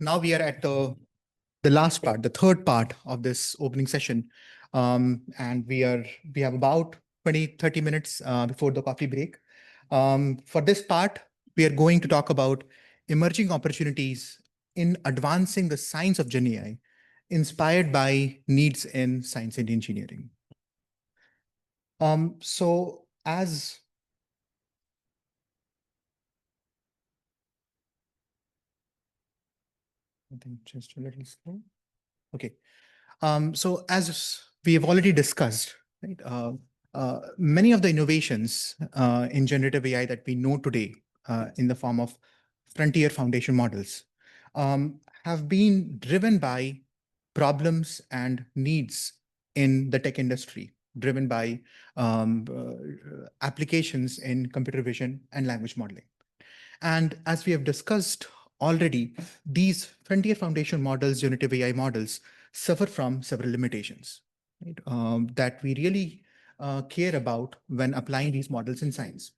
now we are at the last part, the third part of this opening session. And we have about 20-30 minutes before the coffee break. For this part, we are going to talk about emerging opportunities in advancing the science of GenAI, inspired by needs in science and engineering. So as I think just a little slow. Okay. So as we have already discussed, right, many of the innovations in generative AI that we know today in the form of frontier foundation models have been driven by problems and needs in the tech industry, driven by applications in computer vision and language modeling. And as we have discussed already, these frontier foundation models, generative AI models, suffer from several limitations, right, that we really care about when applying these models in science.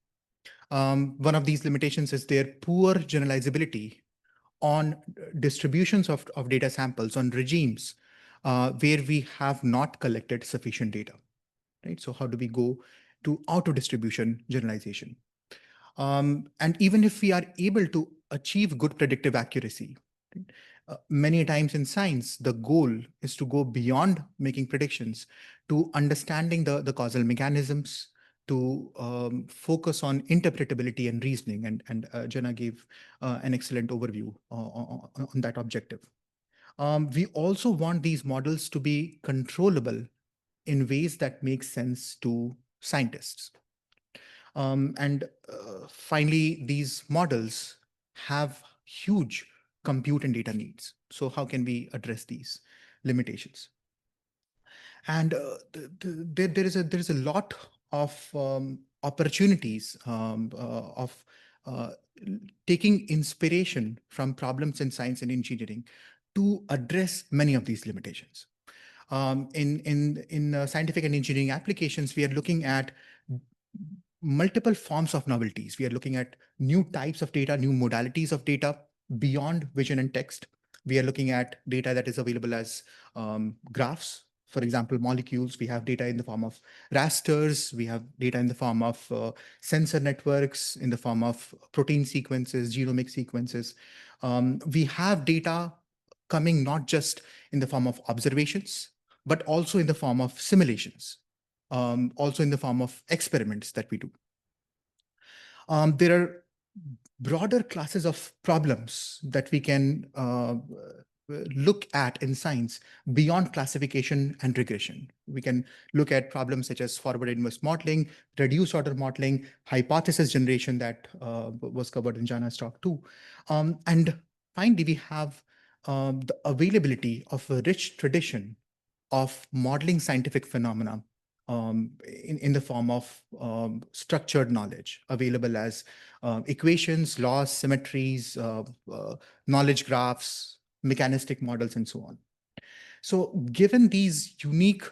One of these limitations is their poor generalizability on distributions of data samples, on regimes where we have not collected sufficient data, right? So how do we go to auto distribution generalization? And even if we are able to achieve good predictive accuracy, right, many times in science, the goal is to go beyond making predictions to understanding the causal mechanisms, to focus on interpretability and reasoning. And Jenna gave an excellent overview on that objective. We also want these models to be controllable in ways that make sense to scientists. And finally, these models have huge compute and data needs. So how can we address these limitations? And there is a lot of opportunities of taking inspiration from problems in science and engineering to address many of these limitations. In scientific and engineering applications, we are looking at multiple forms of novelties. We are looking at new types of data, new modalities of data beyond vision and text. We are looking at data that is available as graphs. For example, molecules. We have data in the form of rasters. We have data in the form of sensor networks, in the form of protein sequences, genomic sequences. We have data coming not just in the form of observations, but also in the form of simulations. Also in the form of experiments that we do. There are broader classes of problems that we can look at in science beyond classification and regression. We can look at problems such as forward inverse modeling, reduced order modeling, hypothesis generation that was covered in Jana's talk too. And finally, we have the availability of a rich tradition of modeling scientific phenomena in the form of structured knowledge available as equations, laws, symmetries, knowledge graphs, mechanistic models, and so on. So given these unique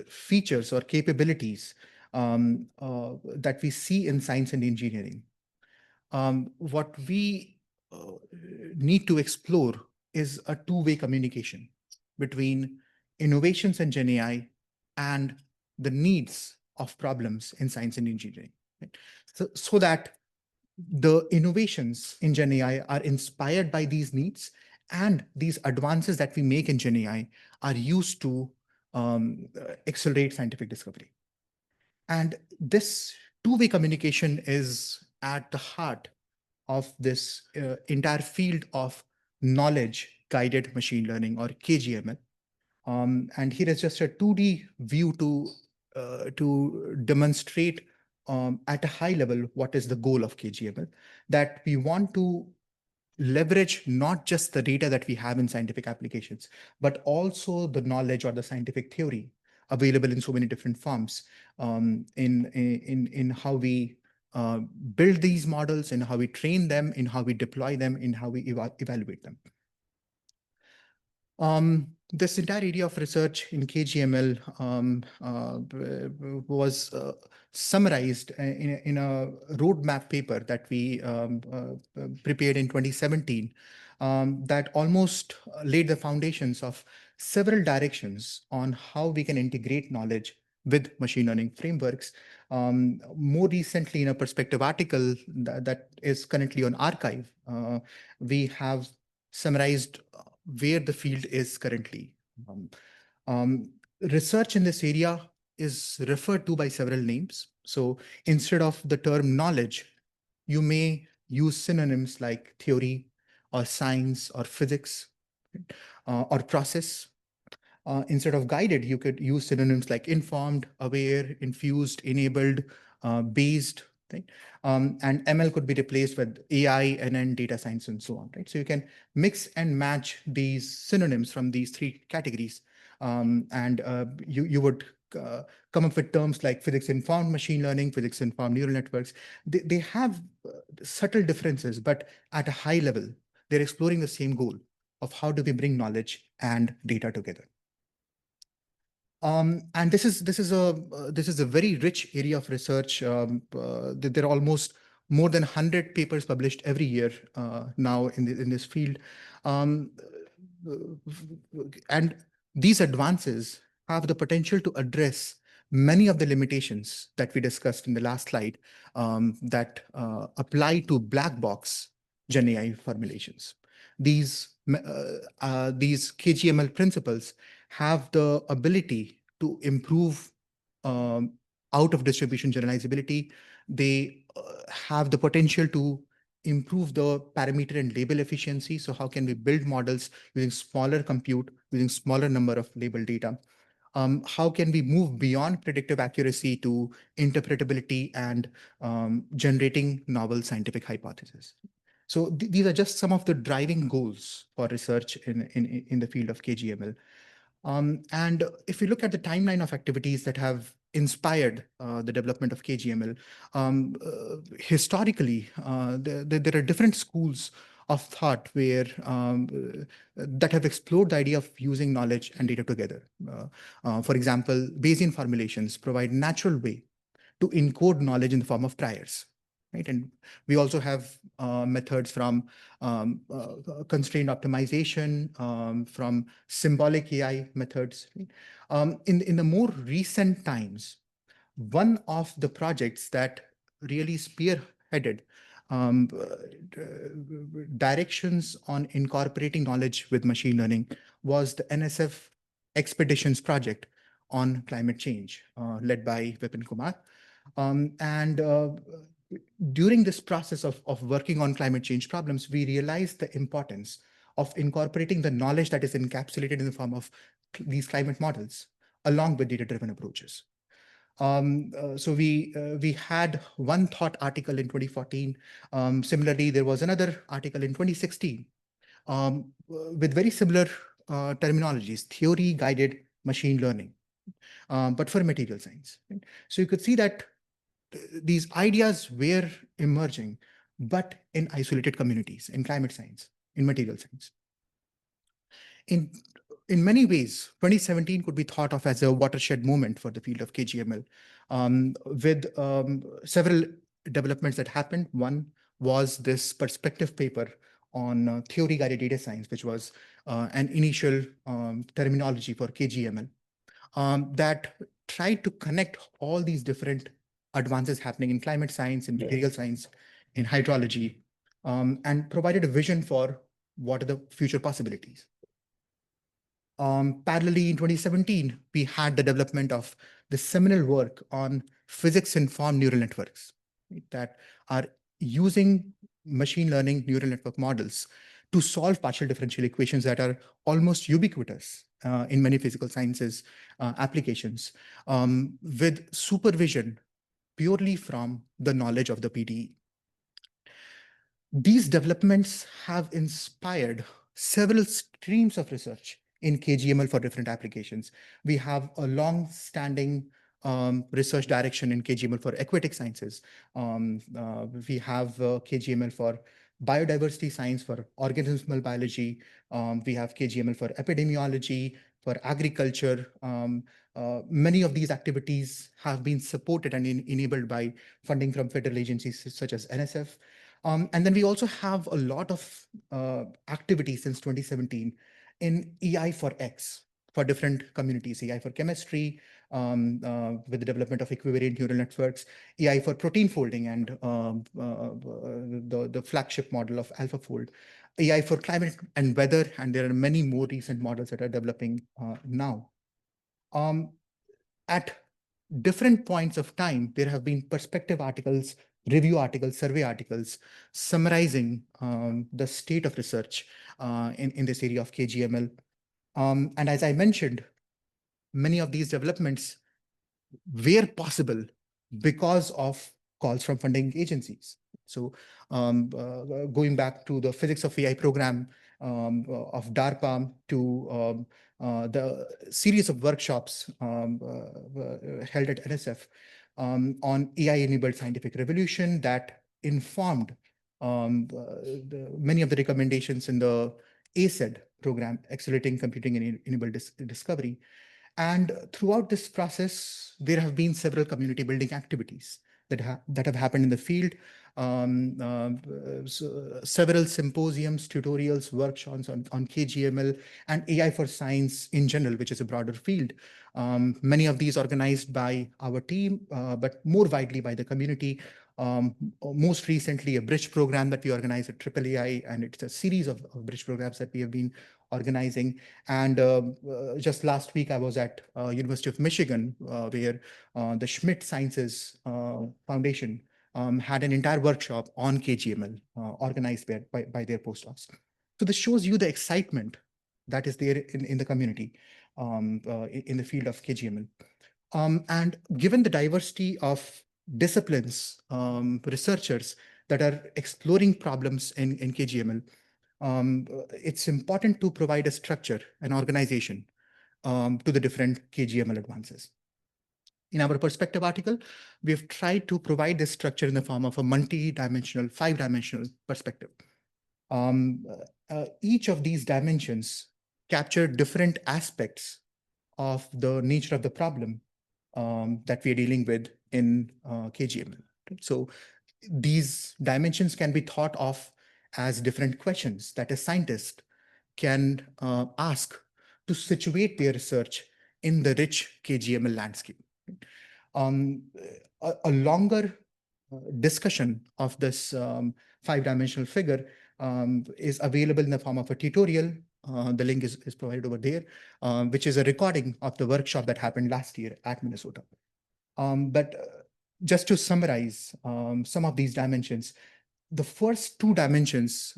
features or capabilities that we see in science and engineering, what we need to explore is a two-way communication between innovations in GenAI and the needs of problems in science and engineering. Right? So that the innovations in GenAI are inspired by these needs, and these advances that we make in GenAI are used to accelerate scientific discovery. And this two-way communication is at the heart of this entire field of knowledge-guided machine learning, or KGML. And here is just a 2D view to demonstrate at a high level what is the goal of KGML, that we want to leverage not just the data that we have in scientific applications, but also the knowledge or the scientific theory available in so many different forms in how we build these models, in how we train them, in how we deploy them, in how we evaluate them. This entire area of research in KGML was summarized in a roadmap paper that we prepared in 2017 that almost laid the foundations of several directions on how we can integrate knowledge with machine learning frameworks. More recently, in a perspective article that is currently on archive, we have summarized where the field is currently. Um, Research in this area is referred to by several names. So instead of the term knowledge, you may use synonyms like theory or science or physics, or process. Instead of guided, you could use synonyms like informed, aware, infused, enabled, based, right? And ML could be replaced with AI, NN, data science, and so on, right? So you can mix and match these synonyms from these three categories, and you would come up with terms like physics-informed machine learning, physics-informed neural networks. They have subtle differences, but at a high level, they're exploring the same goal of how do we bring knowledge and data together. And this is a very rich area of research. There are almost more than 100 papers published every year now in this field, um, and these advances have the potential to address many of the limitations that we discussed in the last slide, that apply to black box Gen AI formulations. These KGML principles have the ability to improve um, out of distribution generalizability. They have the potential to improve the parameter and label efficiency. So how can we build models using smaller compute, using smaller number of label data? How can we move beyond predictive accuracy to interpretability and generating novel scientific hypotheses? So these are just some of the driving goals for research in the field of KGML. And if we look at the timeline of activities that have inspired the development of KGML, historically, there are different schools of thought where that have explored the idea of using knowledge and data together. For example, Bayesian formulations provide natural way to encode knowledge in the form of priors, right? And we also have methods from constraint optimization, from symbolic AI methods. Right? In the more recent times, one of the projects that really spearheaded um, directions on incorporating knowledge with machine learning was the NSF Expeditions project on climate change, led by Vipin Kumar. And during this process of working on climate change problems, we realized the importance of incorporating the knowledge that is encapsulated in the form of these climate models along with data-driven approaches. So we had one thought article in 2014. Similarly, there was another article in 2016 with very similar terminologies, theory-guided machine learning, but for material science. Right? So you could see that these ideas were emerging, but in isolated communities, in climate science, in material science. In in many ways, 2017 could be thought of as a watershed moment for the field of KGML, with several developments that happened. One was this perspective paper on theory-guided data science, which was an initial terminology for KGML, that tried to connect all these different advances happening in climate science, in material science, in hydrology, and provided a vision for what are the future possibilities. Parallelly, in 2017, we had the development of the seminal work on physics-informed neural networks, right, that are using machine learning neural network models to solve partial differential equations that are almost ubiquitous in many physical sciences applications, with supervision purely from the knowledge of the PDE. These developments have inspired several streams of research in KGML for different applications. We have a long-standing research direction in KGML for aquatic sciences. We have KGML for biodiversity science, for organismal biology. We have KGML for epidemiology, for agriculture. Many of these activities have been supported and enabled by funding from federal agencies such as NSF. And then we also have a lot of activity since 2017 in AI for X for different communities, AI for chemistry, with the development of equivariant neural networks, AI for protein folding and the flagship model of AlphaFold, AI for climate and weather, and there are many more recent models that are developing now. At different points of time, there have been perspective articles, review articles, survey articles summarizing the state of research in this area of KGML. And as I mentioned, many of these developments were possible because of calls from funding agencies. So going back to the physics of AI program of DARPA to the series of workshops held at NSF on AI-enabled scientific revolution that informed many of the recommendations in the ACED program, Accelerating Computing and Enabled Discovery. And throughout this process, there have been several community building activities that have happened in the field. Several symposiums, tutorials, workshops on KGML and AI for science in general, which is a broader field. Many of these organized by our team, but more widely by the community. Most recently, a bridge program that we organized at AAAI, and it's a series of bridge programs that we have been organizing. And just last week, I was at University of Michigan, where the Schmidt Sciences Foundation had an entire workshop on KGML organized by their postdocs. So this shows you the excitement that is there in the community in the field of KGML. And given the diversity of disciplines, researchers that are exploring problems in KGML, it's important to provide a structure, an organization to the different KGML advances. In our perspective article, we've tried to provide this structure in the form of a multi-dimensional, 5-dimensional perspective. Each of these dimensions capture different aspects of the nature of the problem that we are dealing with in KGML. So these dimensions can be thought of as different questions that a scientist can ask to situate their research in the rich KGML landscape. A longer discussion of this 5-dimensional figure is available in the form of a tutorial. The link is provided over there, which is a recording of the workshop that happened last year at Minnesota. But just to summarize some of these dimensions, the first 2 dimensions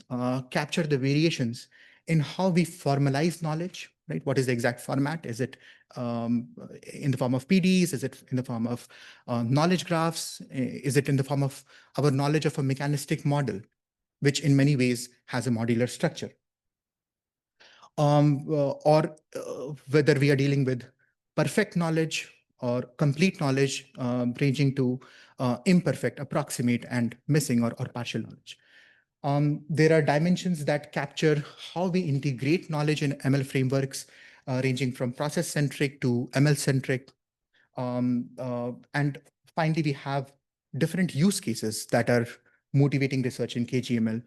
capture the variations in how we formalize knowledge, right? What is the exact format? Is it in the form of PDs? Is it in the form of knowledge graphs? Is it in the form of our knowledge of a mechanistic model, which in many ways has a modular structure? Or whether we are dealing with perfect knowledge or complete knowledge, ranging to imperfect, approximate, and missing or partial knowledge. There are dimensions that capture how we integrate knowledge in ML frameworks, ranging from process-centric to ML-centric. And finally, we have different use cases that are motivating research in KGML,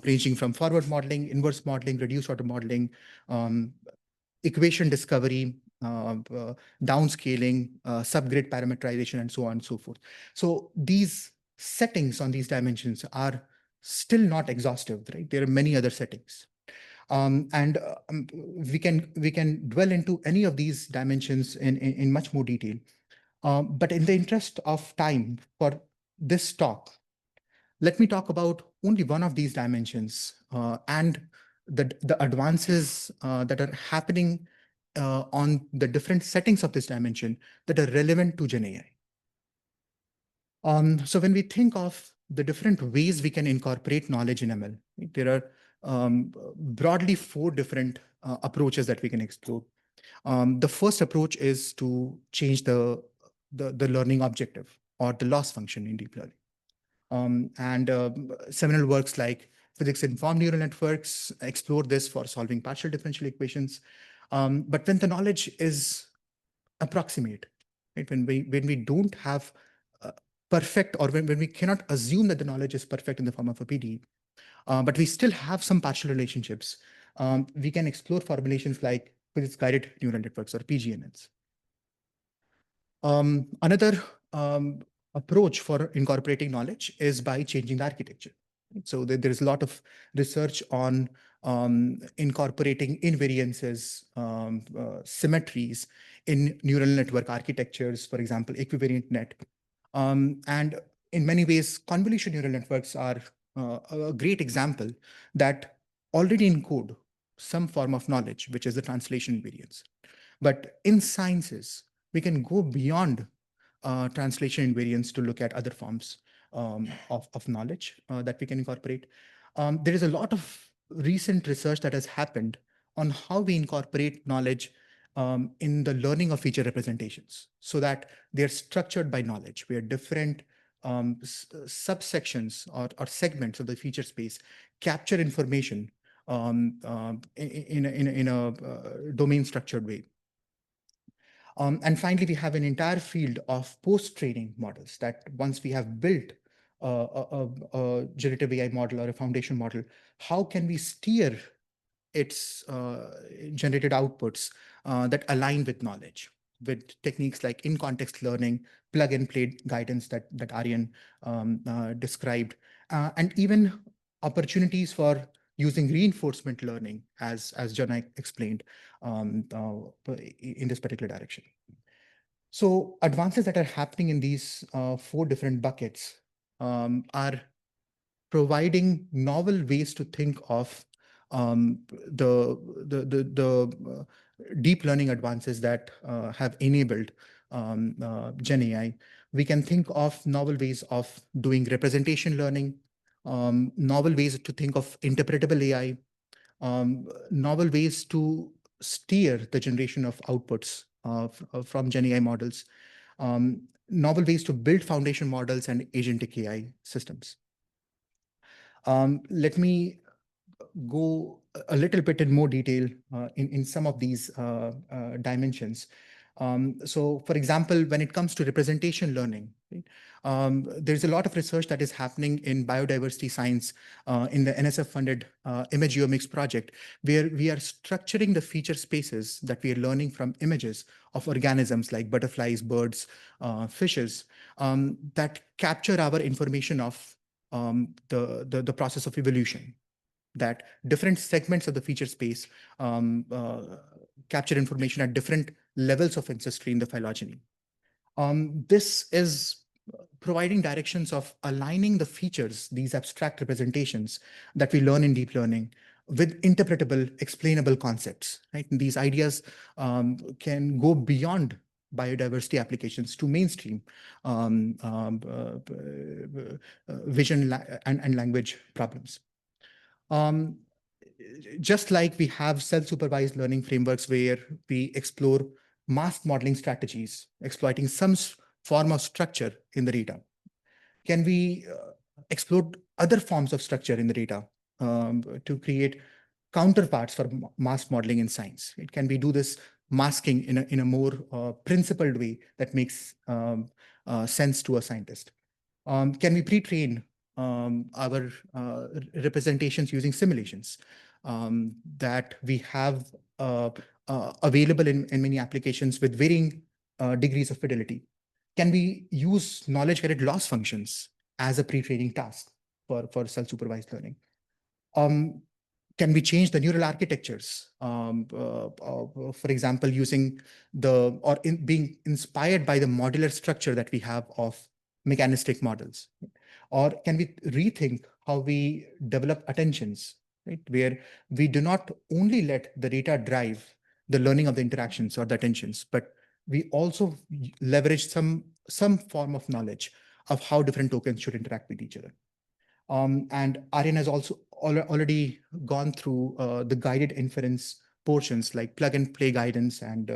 ranging from forward modeling, inverse modeling, reduced order modeling, equation discovery, downscaling, subgrid parameterization, and so on and so forth. So these settings on these dimensions are still not exhaustive, right? There are many other settings. And we can dwell into any of these dimensions in much more detail. But in the interest of time for this talk, let me talk about only one of these dimensions and the advances that are happening on the different settings of this dimension that are relevant to GenAI. So when we think of the different ways we can incorporate knowledge in ML, right, there are broadly 4 different approaches that we can explore. The first approach is to change the learning objective or the loss function in deep learning. Seminal works like physics-informed neural networks explore this for solving partial differential equations. But when the knowledge is approximate, right, when we don't have perfect, or when we cannot assume that the knowledge is perfect in the form of a PD, but we still have some partial relationships, we can explore formulations like physics-guided neural networks, or PGNNs. Another approach for incorporating knowledge is by changing the architecture. So there is a lot of research on incorporating invariances, symmetries in neural network architectures, for example, equivariant net. And in many ways, convolution neural networks are a great example that already encode some form of knowledge, which is the translation invariance. But in sciences, we can go beyond translation invariance to look at other forms of knowledge that we can incorporate. There is a lot of recent research that has happened on how we incorporate knowledge in the learning of feature representations, so that they're structured by knowledge, where different subsections or segments of the feature space capture information in a domain structured way. And finally, we have an entire field of post-training models that once we have built a generative AI model or a foundation model, how can we steer its generated outputs that align with knowledge, with techniques like in-context learning, plug-and-play guidance that Aryan described, and even opportunities for using reinforcement learning, as Jana explained, in this particular direction. So advances that are happening in these 4 different buckets are providing novel ways to think of the deep learning advances that have enabled Gen AI. We can think of novel ways of doing representation learning, novel ways to think of interpretable AI, novel ways to steer the generation of outputs from Gen AI models, novel ways to build foundation models and agentic AI systems. Let me go a little bit in more detail in some of these dimensions. So, for example, when it comes to representation learning, right, there's a lot of research that is happening in biodiversity science in the NSF-funded Image Geomics project, where we are structuring the feature spaces that we are learning from images of organisms like butterflies, birds, fishes, that capture our information of the process of evolution, that different segments of the feature space capture information at different levels of ancestry in the phylogeny. This is providing directions of aligning the features, these abstract representations that we learn in deep learning, with interpretable, explainable concepts. Right? And these ideas can go beyond biodiversity applications to mainstream vision and language problems. Just like we have self-supervised learning frameworks where we explore masked modeling strategies, exploiting some form of structure in the data, can we explore other forms of structure in the data to create counterparts for masked modeling in science? Can we do this masking in a more principled way that makes sense to a scientist? Can we pre-train our representations using simulations that we have available in many applications with varying degrees of fidelity? Can we use knowledge-guided loss functions as a pre-training task for self-supervised learning? Can we change the neural architectures? For example, using being inspired by the modular structure that we have of mechanistic models? Or can we rethink how we develop attentions, right? Where we do not only let the data drive the learning of the interactions or the attentions, but we also leverage some form of knowledge of how different tokens should interact with each other. And Aryan has also already gone through the guided inference portions like plug and play guidance and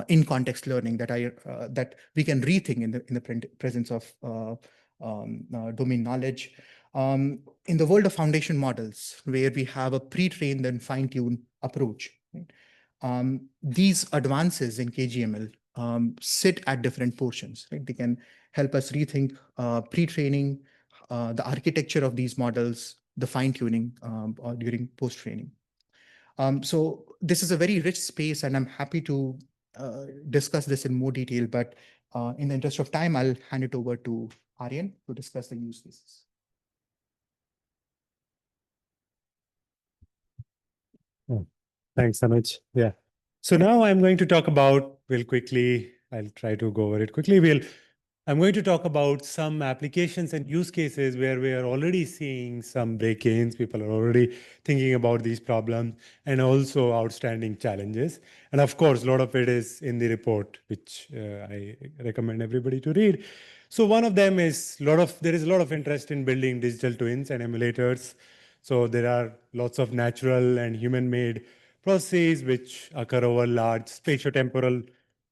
in-context learning that we can rethink in the presence of domain knowledge. In the world of foundation models, where we have a pre-trained and fine-tuned approach, right? These advances in KGML sit at different portions. Right? They can help us rethink pre-training, the architecture of these models, the fine-tuning or during post-training. So this is a very rich space, and I'm happy to discuss this in more detail. But in the interest of time, I'll hand it over to Aryan to discuss the use cases. Thanks, Anuj. Yeah. So now I'm going to talk about, real quickly, I'll try to go over it quickly. I'm going to talk about some applications and use cases where we are already seeing some break-ins. People are already thinking about these problems and also outstanding challenges. And of course, a lot of it is in the report, which I recommend everybody to read. So one of them is there is a lot of interest in building digital twins and emulators. So there are lots of natural and human-made processes which occur over large spatiotemporal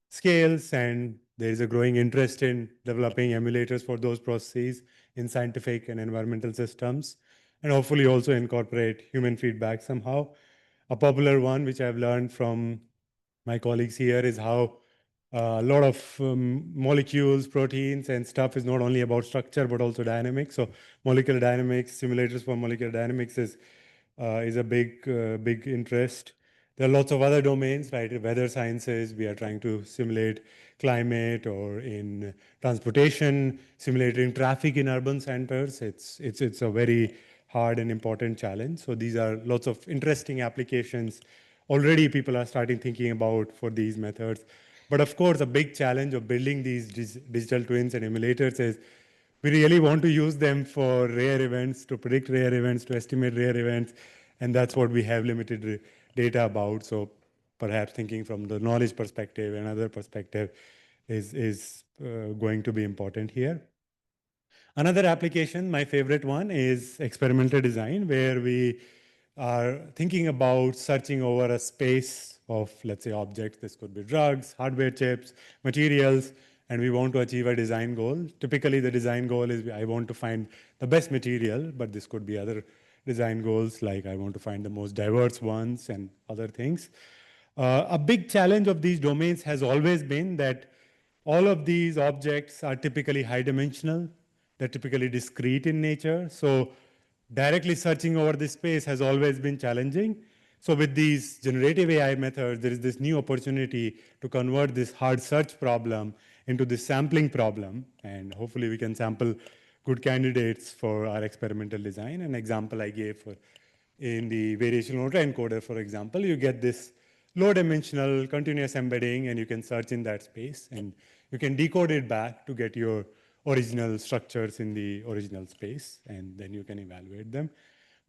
scales, and there is a growing interest in developing emulators for those processes in scientific and environmental systems, and hopefully also incorporate human feedback somehow. A popular one, which I've learned from my colleagues here, is how a lot of molecules, proteins, and stuff is not only about structure but also dynamics. So molecular dynamics, simulators for molecular dynamics is a big interest. There are lots of other domains, right? Weather sciences, we are trying to simulate climate, or in transportation, simulating traffic in urban centers. It's a very hard and important challenge. So these are lots of interesting applications already people are starting thinking about for these methods. But of course, a big challenge of building these digital twins and emulators is we really want to use them for rare events, to predict rare events, to estimate rare events, and that's what we have limited data about. So perhaps thinking from the knowledge perspective and other perspective is going to be important here. Another application, my favorite one, is experimental design, where we are thinking about searching over a space of, let's say, objects. This could be drugs, hardware chips, materials, and we want to achieve a design goal. Typically, the design goal is I want to find the best material, but this could be other design goals, like I want to find the most diverse ones and other things. A big challenge of these domains has always been that all of these objects are typically high dimensional. They're typically discrete in nature. So directly searching over this space has always been challenging. So with these generative AI methods, there is this new opportunity to convert this hard search problem into this sampling problem. And hopefully we can sample good candidates for our experimental design. An example I gave in the variational autoencoder, for example, you get this low-dimensional continuous embedding, and you can search in that space, and you can decode it back to get your original structures in the original space, and then you can evaluate them.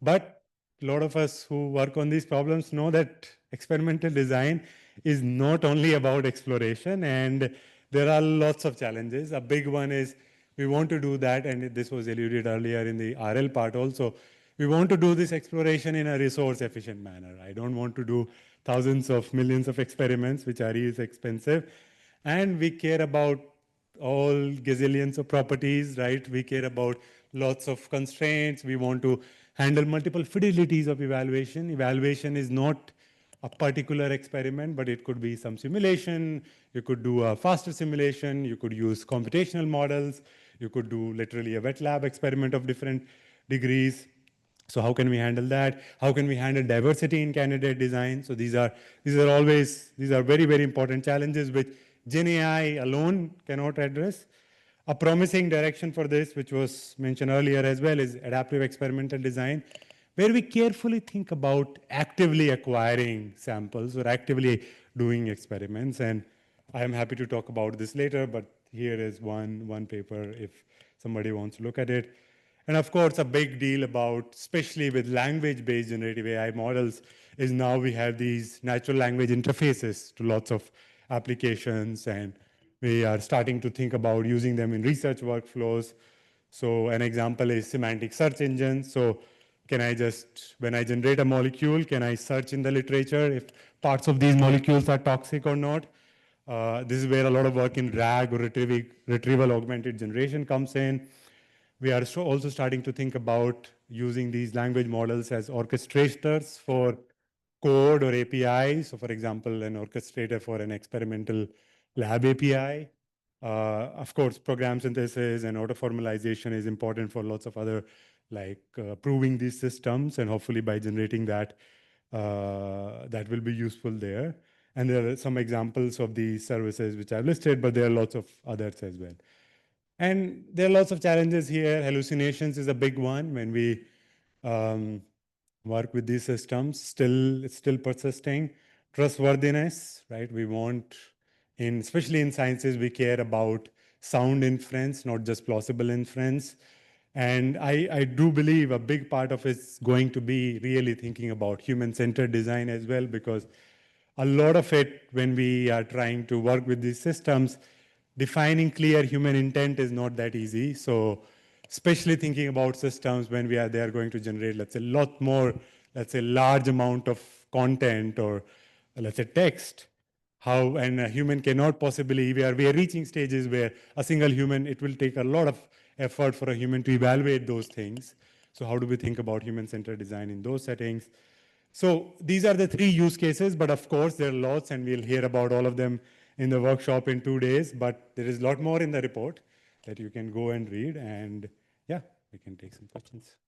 But a lot of us who work on these problems know that experimental design is not only about exploration, and there are lots of challenges. A big one is we want to do that, and this was alluded earlier in the RL part also. We want to do this exploration in a resource efficient manner. I don't want to do thousands of millions of experiments, which are really expensive. And we care about all gazillions of properties, right? We care about lots of constraints. We want to handle multiple fidelities of evaluation. Evaluation is not a particular experiment, but it could be some simulation. You could do a faster simulation. You could use computational models. You could do literally a wet lab experiment of different degrees. So how can we handle that? How can we handle diversity in candidate design? So these are very, very important challenges which GenAI alone cannot address. A promising direction for this, which was mentioned earlier as well, is adaptive experimental design, where we carefully think about actively acquiring samples or actively doing experiments. And I am happy to talk about this later, but here is one paper if somebody wants to look at it. And of course, a big deal about, especially with language-based generative AI models, is now we have these natural language interfaces to lots of applications, and we are starting to think about using them in research workflows. So an example is semantic search engines. So can I just, when I generate a molecule, can I search in the literature if parts of these molecules are toxic or not? This is where a lot of work in RAG, or retrieval augmented generation, comes in. We are also starting to think about using these language models as orchestrators for code or APIs. So for example, an orchestrator for an experimental lab API. Of course, program synthesis and auto formalization is important for lots of other, like proving these systems, and hopefully by generating that, that will be useful there. And there are some examples of these services which I've listed, but there are lots of others as well. And there are lots of challenges here. Hallucinations is a big one when we um, work with these systems. It's still persisting. Trustworthiness, right? We want, especially in sciences, we care about sound inference, not just plausible inference. And I do believe a big part of it's going to be really thinking about human-centered design as well, because a lot of it, when we are trying to work with these systems, defining clear human intent is not that easy. So especially thinking about systems when they are going to generate, let's say, a lot more, let's say, large amount of content, or let's say text. How, and a human cannot possibly, we are reaching stages where a single human, it will take a lot of effort for a human to evaluate those things. So how do we think about human-centered design in those settings? So these are the three use cases, but of course there are lots, and we'll hear about all of them in the workshop in 2 days, but there is a lot more in the report that you can go and read, and yeah, we can take some questions.